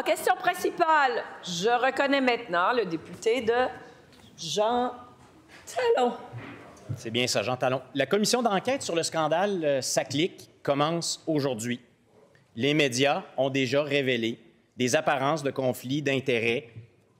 Question principale. Je reconnais maintenant le député de Jean Talon. C'est bien ça, Jean Talon. La commission d'enquête sur le scandale SACLIC commence aujourd'hui. Les médias ont déjà révélé des apparences de conflits d'intérêts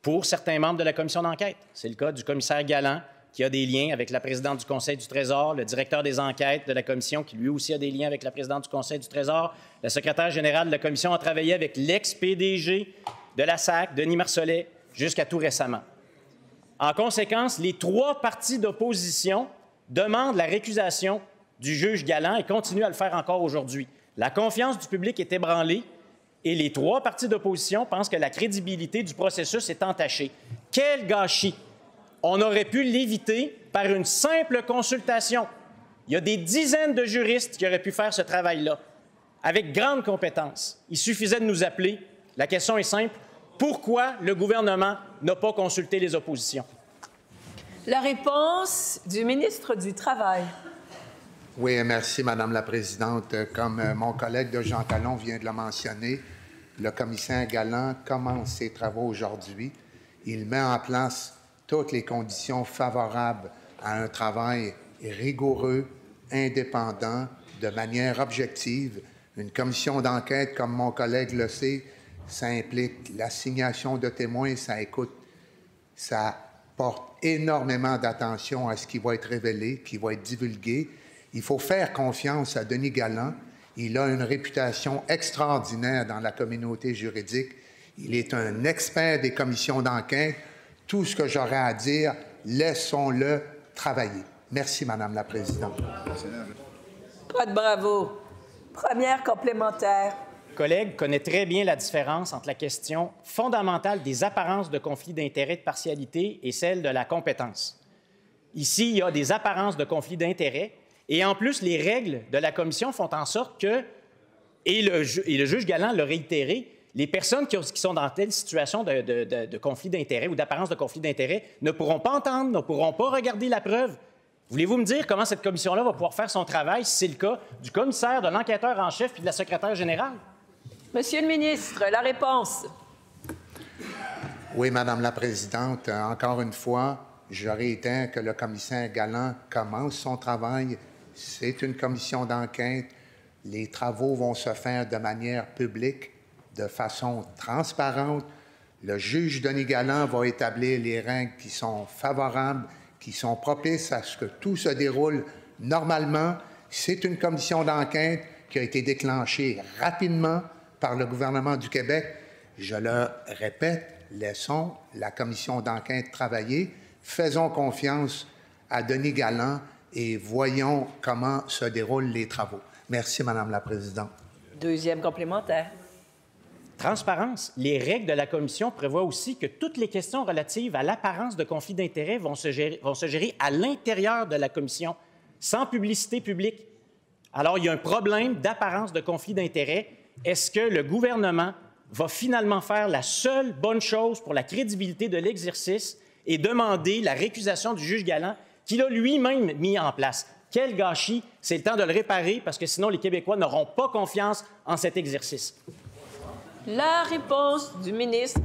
pour certains membres de la commission d'enquête. C'est le cas du commissaire Galland, qui a des liens avec la présidente du Conseil du Trésor, le directeur des enquêtes de la commission, qui lui aussi a des liens avec la présidente du Conseil du Trésor. La secrétaire générale de la commission a travaillé avec l'ex-PDG de la SAC, Denis Marcellet, jusqu'à tout récemment. En conséquence, les 3 partis d'opposition demandent la récusation du juge Galland et continuent à le faire encore aujourd'hui. La confiance du public est ébranlée et les 3 partis d'opposition pensent que la crédibilité du processus est entachée. Quel gâchis! On aurait pu l'éviter par une simple consultation. Il y a des dizaines de juristes qui auraient pu faire ce travail-là, avec grande compétence. Il suffisait de nous appeler. La question est simple. Pourquoi le gouvernement n'a pas consulté les oppositions? La réponse du ministre du Travail. Oui, merci, Madame la Présidente. Comme mon collègue de Jean Talon vient de le mentionner, le commissaire Galland commence ses travaux aujourd'hui. Il met en place toutes les conditions favorables à un travail rigoureux, indépendant, de manière objective. Une commission d'enquête, comme mon collègue le sait, ça implique l'assignation de témoins, ça porte énormément d'attention à ce qui va être révélé, qui va être divulgué. Il faut faire confiance à Denis Galland. Il a une réputation extraordinaire dans la communauté juridique. Il est un expert des commissions d'enquête. Tout ce que j'aurais à dire, laissons-le travailler. Merci, Madame la Présidente. Pas de bravo. Première complémentaire. Le collègue connaît très bien la différence entre la question fondamentale des apparences de conflit d'intérêts de partialité et celle de la compétence. Ici, il y a des apparences de conflit d'intérêts et en plus, les règles de la commission font en sorte que, et le juge Galland l'a réitéré, les personnes qui sont dans telle situation de conflit d'intérêts ou d'apparence de conflit d'intérêts ne pourront pas entendre, ne pourront pas regarder la preuve. Voulez-vous me dire comment cette commission-là va pouvoir faire son travail si c'est le cas du commissaire, de l'enquêteur en chef puis de la secrétaire générale? Monsieur le ministre, la réponse. Oui, Madame la Présidente. Encore une fois, je réitère que le commissaire Galland commence son travail. C'est une commission d'enquête. Les travaux vont se faire de manière publique, de façon transparente. Le juge Denis Galland va établir les règles qui sont favorables, qui sont propices à ce que tout se déroule normalement. C'est une commission d'enquête qui a été déclenchée rapidement par le gouvernement du Québec. Je le répète, laissons la commission d'enquête travailler. Faisons confiance à Denis Galland et voyons comment se déroulent les travaux. Merci, Madame la Présidente. Deuxième complémentaire. Transparence. Les règles de la commission prévoient aussi que toutes les questions relatives à l'apparence de conflit d'intérêts vont se gérer à l'intérieur de la commission, sans publicité publique. Alors, il y a un problème d'apparence de conflit d'intérêts. Est-ce que le gouvernement va finalement faire la seule bonne chose pour la crédibilité de l'exercice et demander la récusation du juge Galland qu'il a lui-même mis en place? Quel gâchis! C'est le temps de le réparer parce que sinon les Québécois n'auront pas confiance en cet exercice. La réponse du ministre.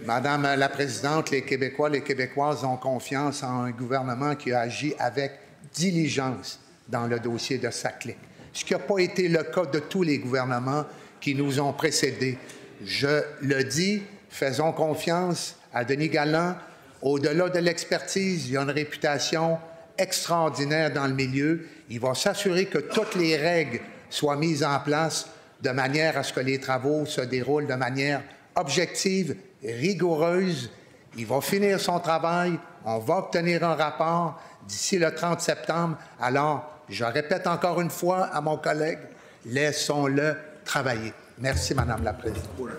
Madame la Présidente, les Québécois, les Québécoises ont confiance en un gouvernement qui a agi avec diligence dans le dossier de SACLIC, ce qui n'a pas été le cas de tous les gouvernements qui nous ont précédés. Je le dis, faisons confiance à Denis Galland. Au-delà de l'expertise, il y a une réputation extraordinaire dans le milieu. Il va s'assurer que toutes les règles soient mises en place de manière à ce que les travaux se déroulent de manière objective, rigoureuse. Il va finir son travail. On va obtenir un rapport d'ici le 30 septembre. Alors, je répète encore une fois à mon collègue, laissons-le travailler. Merci, Madame la Présidente.